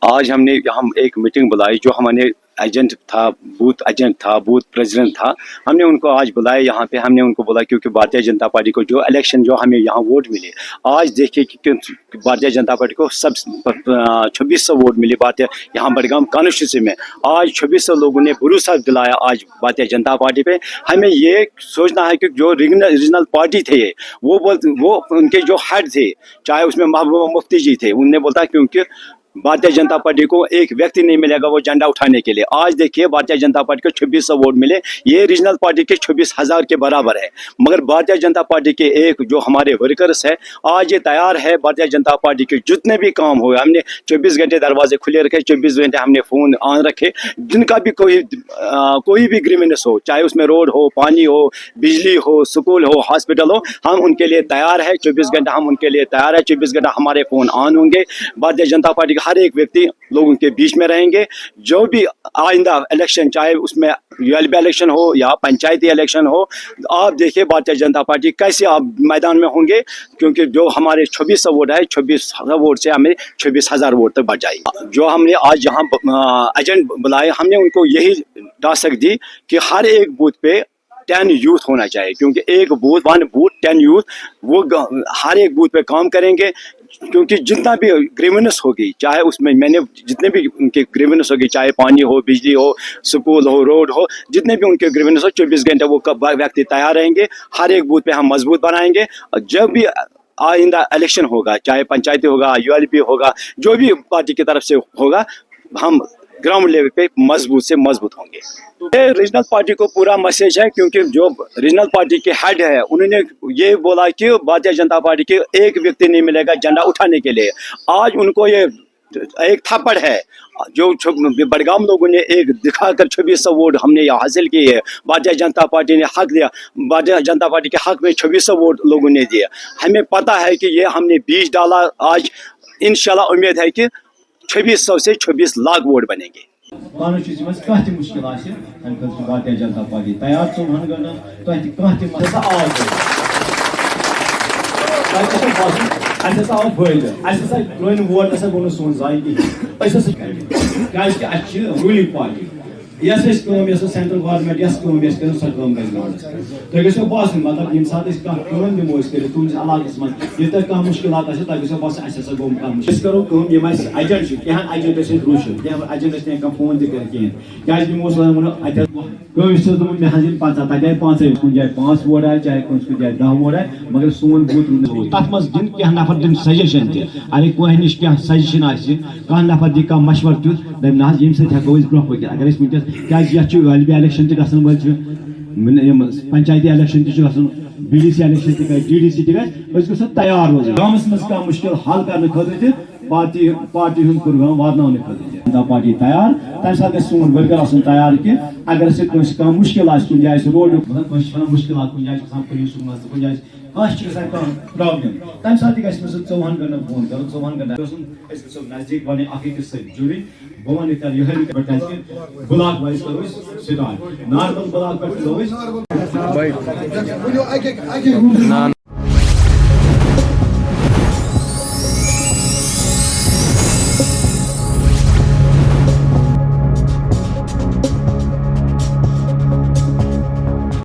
आज हमने हम एक मीटिंग बुलाई, जो हमारे एजेंट था, बूथ प्रेसिडेंट था, हमने उनको आज बुलाया यहाँ पे। हमने उनको बोला क्योंकि भारतीय जनता पार्टी को जो इलेक्शन जो हमें यहाँ वोट मिले, आज देखिए कि भारतीय जनता पार्टी को सब 2600 वोट मिले भारतीय यहाँ बडगाम कॉन्स्टिट्यूंसी में। आज 2600 लोगों ने भरोसा दिलाया आज भारतीय जनता पार्टी पे। हमें ये सोचना है कि जो रीजनल पार्टी थे वो उनके जो हेड थे, चाहे उसमें महबूबा मुफ्ती जी थे, उनने बोला क्योंकि भारतीय जनता पार्टी को एक व्यक्ति नहीं मिलेगा वो झंडा उठाने के लिए। आज देखिए भारतीय जनता पार्टी को 2600 वोट मिले, ये रीजनल पार्टी के 26,000 के बराबर है। मगर भारतीय जनता पार्टी के एक जो हमारे वर्कर्स है, आज ये तैयार है भारतीय जनता पार्टी के जितने भी काम हो, हमने 24 घंटे दरवाजे खुले रखे, 24 घंटे हमने फोन ऑन रखे। जिनका भी कोई भी ग्रीवेंस हो, चाहे उसमें रोड हो, पानी हो, बिजली हो, स्कूल हो, हॉस्पिटल हो, हम उनके लिए तैयार है। 24 घंटा हम उनके लिए तैयार है। 24 घंटा हमारे फोन ऑन होंगे। भारतीय जनता पार्टी हर एक व्यक्ति लोगों के बीच में रहेंगे। जो भी आइंदा इलेक्शन, चाहे उसमें यूएलबी इलेक्शन हो या पंचायती इलेक्शन हो, आप देखिए भारतीय जनता पार्टी कैसे आप मैदान में होंगे, क्योंकि जो हमारे 2600 वोट है, 26,000 वोट से हमें 26,000 वोट तक बढ़ जाएगी। जो हमने आज यहाँ एजेंट बुलाए, हमने उनको यही टास्क दी कि हर एक बूथ पे 10 यूथ होना चाहिए, क्योंकि एक बूथ 1 बूथ 10 यूथ वो हर एक बूथ पे काम करेंगे। क्योंकि जितना भी ग्रीवेंस होगी, चाहे उसमें मैंने जितने भी उनके ग्रीवेंस होगी, चाहे पानी हो, बिजली हो, स्कूल हो, रोड हो, जितने भी उनके ग्रीवेंस हो, 24 घंटे वो व्यक्ति तैयार रहेंगे। हर एक बूथ पे हम मजबूत बनाएंगे। और जब भी आइंदा इलेक्शन होगा, चाहे पंचायती होगा, यूएलबी होगा, जो भी पार्टी की तरफ से होगा, हम ग्राउंड लेवल पे मजबूत से मजबूत होंगे। ये रीजनल पार्टी को पूरा मैसेज है, क्योंकि जो रीजनल पार्टी के हेड है, उन्होंने ये बोला कि भारतीय जनता पार्टी के एक व्यक्ति नहीं मिलेगा झंडा उठाने के लिए। आज उनको ये एक थप्पड़ है जो बडगाम लोगों ने एक दिखाकर 2600 वोट हमने यहाँ हासिल किए है। भारतीय जनता पार्टी ने हक दिया, भारतीय जनता पार्टी के हक में 2600 वोट लोगों ने दिए। हमें पता है कि ये हमने बीज डाला। आज इंशाल्लाह उम्मीद है कि 2600 से 26 लाख वोट बनेंगे। कॉन्स्टिट्यूंसी में कह मुश्किल भारतीय जनता पार्टी तैयार सोहन कर आव फायदे वोट गो सोन जाय कहीं ruling party yes central government yes कर सो तुम गो बासन मतलब ये सात दमो कर तुम इलाकस मज ये कह मुश्किल गो बासन गो करो एजेंट कह एजेंट रूशन कह एजेंट फोन तक मे हजन पचा तक 5 कुछ जाए 5 वोट आए, चाहे कुछ जाए 10 वोट आए, मगर सोन बूथ तथ मज दिन कह नफर दिन सजेशन अरे कह नश कह सजेशन कह नफर दी कह मशवर तुत दम ना ये हेको ब्रो पक अगर वनस क्या यूएलबी इलेक्शन वन पंचायती इलेक्शन बीडीसी इलेक्शन डीडीसी गो तैयार रोज गाँव मज कह मुश्किल हल करने खुद पार्टी हूँ प्रोग्राम वातान जनता पार्टी तैयार तम सात सोन वर्कर तैयार कि अगर कह मुश्किल कुछ जाए रोड मुश्किल कुछ जाए पुलिस कुछ जाए प्रॉब्लम तम सात चौहान गन फोन कर 4 घंटा नजदीक बने अकिस जुड़ी बह वन कर ब्लॉक वाइज करो स्टार्ट नॉर्मल ब्लॉक पे